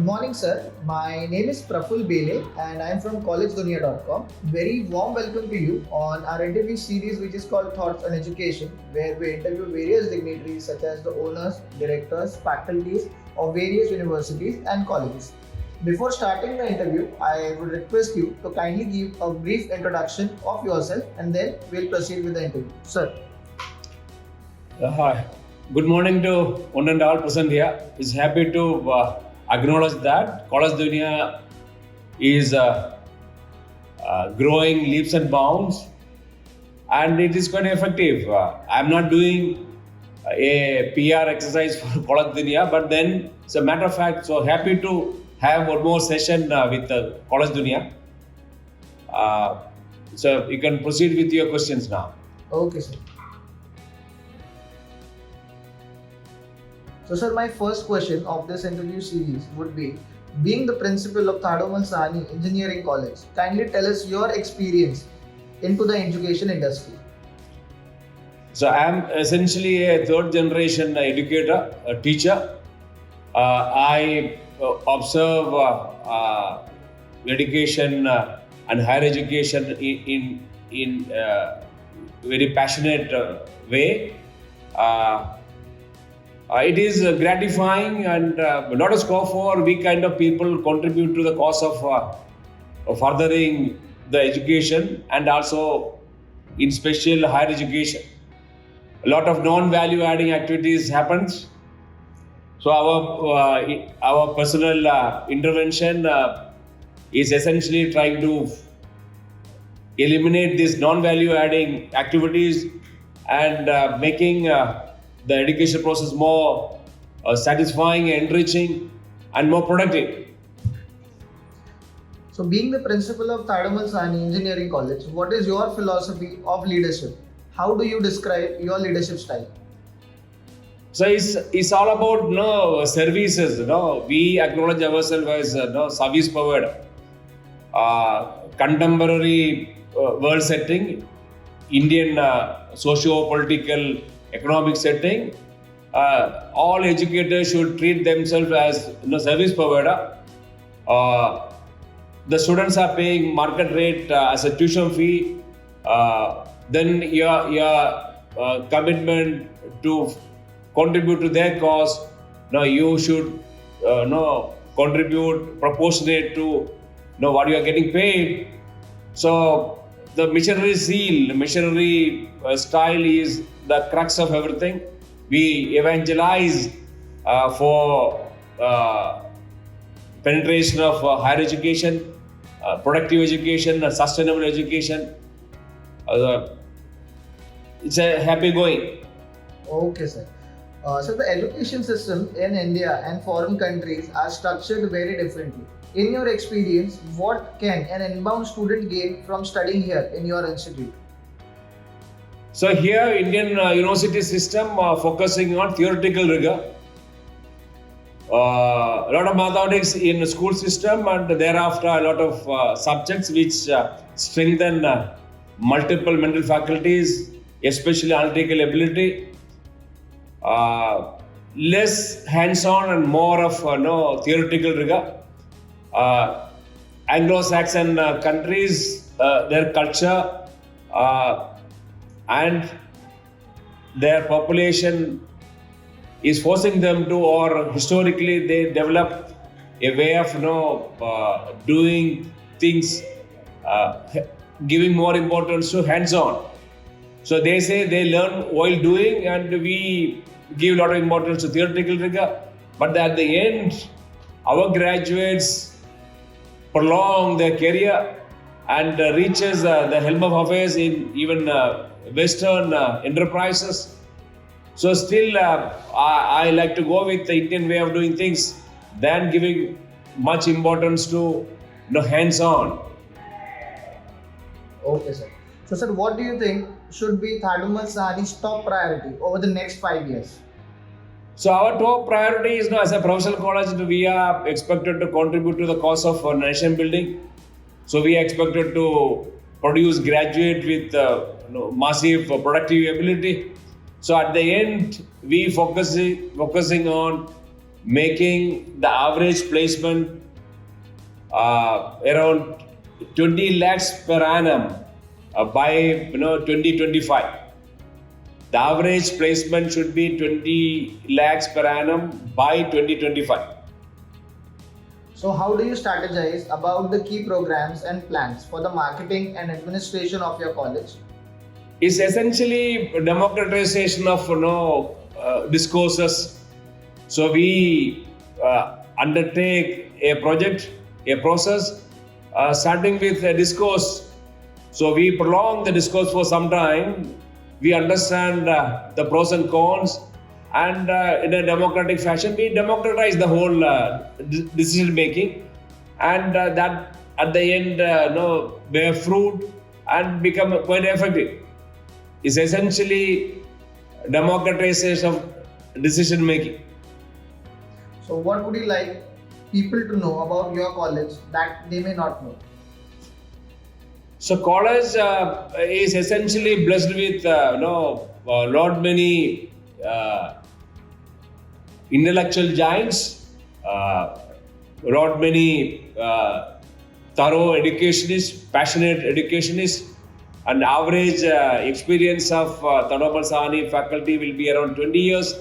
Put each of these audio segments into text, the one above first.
morning, sir. My name is Praful Bele and I am from collegedunia.com. Very warm welcome to you on our interview series, which is called Thoughts on Education, where we interview various dignitaries such as the owners, directors, faculties of various universities and colleges. Before starting the interview, I would request you to kindly give a brief introduction of yourself and then we'll proceed with the interview. Sir. Hi. Good morning to one and all present here. Is happy to acknowledge that College Dunia is growing leaps and bounds, and it is quite effective. I'm not doing a PR exercise for College Dunia, but then it's a matter of fact. So happy to have one more session with College Dunia. So you can proceed with your questions now. Okay, sir. So, sir, my first question of this interview series would be, being the principal of Thadomal Sahani Engineering College, kindly tell us your experience into the education industry. So, I am essentially a third generation educator, a teacher. I observe education and higher education in very passionate way. It is gratifying and a lot of scope for we kind of people contribute to the cause of furthering the education and also in special higher education. A lot of non-value adding activities happens. So our personal intervention is essentially trying to eliminate these non-value adding activities and making the education process more satisfying, enriching, and more productive. So, being the principal of Thadomal Sahani Engineering College, what is your philosophy of leadership? How do you describe your leadership style? So it's all about services. We acknowledge ourselves as service provider. Contemporary world setting, Indian socio-political economic setting, all educators should treat themselves as service provider. The students are paying market rate as a tuition fee. Then your commitment to contribute to their cause. Now you should contribute proportionate to what you are getting paid. So the missionary zeal, missionary style is the crux of everything. We evangelize for penetration of higher education, productive education, sustainable education. It's a happy going. Okay, sir. So the education system in India and foreign countries are structured very differently. In your experience, what can an inbound student gain from studying here in your institute? So here, Indian university system focusing on theoretical rigor. A lot of mathematics in school system, and thereafter a lot of subjects which strengthen multiple mental faculties, especially analytical ability. Less hands-on and more of theoretical rigor. Anglo-Saxon countries, their culture and their population is forcing them to, or historically they developed a way of doing things, giving more importance to hands-on. So they say they learn while doing, and we give a lot of importance to theoretical rigor. But at the end, our graduates prolong their career and reaches the helm of affairs in even Western enterprises. So still, I like to go with the Indian way of doing things than giving much importance to hands-on. Okay, sir. So, sir, what do you think should be Thadomal Sahani's top priority over the next 5 years? So our top priority is as a professional college, we are expected to contribute to the cause of nation building. So we are expected to produce graduate with massive productive ability. So at the end, we focusing on making the average placement around 20 lakhs per annum by 2025. The average placement should be 20 lakhs per annum by 2025. So how do you strategize about the key programs and plans for the marketing and administration of your college? It's essentially democratization of discourses. So we undertake a project, a process, starting with a discourse. So we prolong the discourse for some time. We understand the pros and cons, and in a democratic fashion, we democratize the whole decision making, and that at the end, bear fruit and become quite effective. It's essentially democratization of decision making. So what would you like people to know about your college that they may not know? So college is essentially blessed with lot many intellectual giants, lot many thorough educationists, passionate educationists, and average experience of Thadomal Sahani faculty will be around 20 years.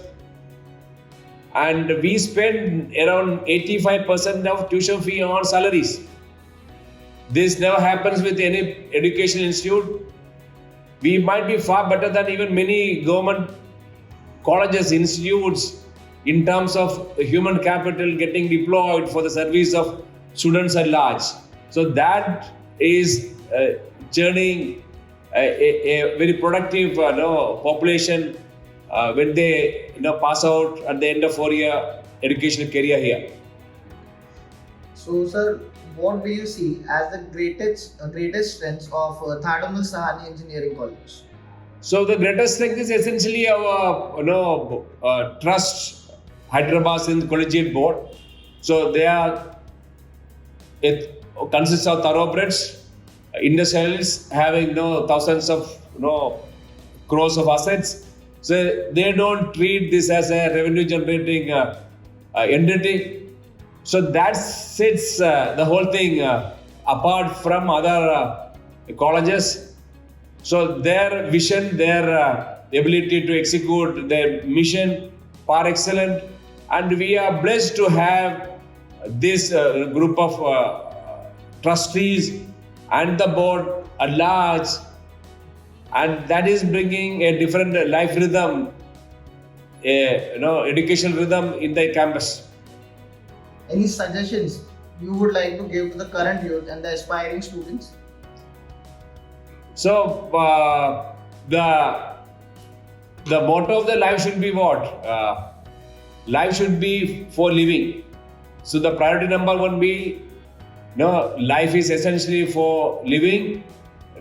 And we spend around 85% of tuition fee on salaries. This never happens with any educational institute. We might be far better than even many government colleges, institutes in terms of human capital getting deployed for the service of students at large. So that is churning a very productive population when they pass out at the end of 4-year educational career here. So sir, what do you see as the greatest strengths of Thadomal Sahani Engineering College? So the greatest strength is essentially our trust Hyderabad Sindh Collegiate Board. So it consists of thoroughbreds, industrialists having thousands of crores of assets. So they don't treat this as a revenue generating entity. So that sets the whole thing apart from other colleges. So their vision, their ability to execute their mission par excellent, and we are blessed to have this group of trustees and the board at large, and that is bringing a different life rhythm, educational rhythm in the campus. Any suggestions you would like to give to the current youth and the aspiring students? So the motto of the life should be what? Life should be for living. So the priority number one be, life is essentially for living,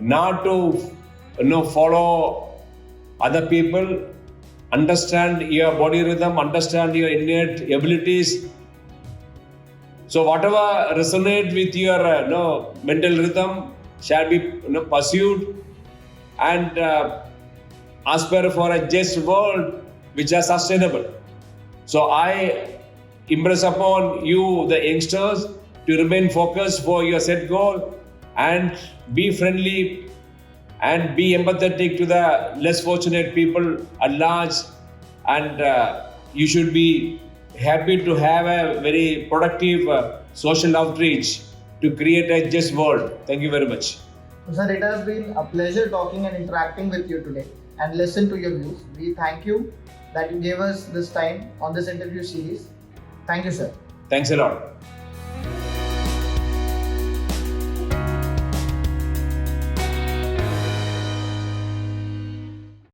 not to follow other people. Understand your body rhythm, understand your innate abilities. So whatever resonate with your mental rhythm shall be pursued, and aspire for a just world which is sustainable. So I impress upon you, the youngsters, to remain focused for your set goal and be friendly and be empathetic to the less fortunate people at large, and you should be happy to have a very productive social outreach to create a just world. Thank you very much. Sir, it has been a pleasure talking and interacting with you today and listen to your views. We thank you that you gave us this time on this interview series. Thank you, sir. Thanks a lot.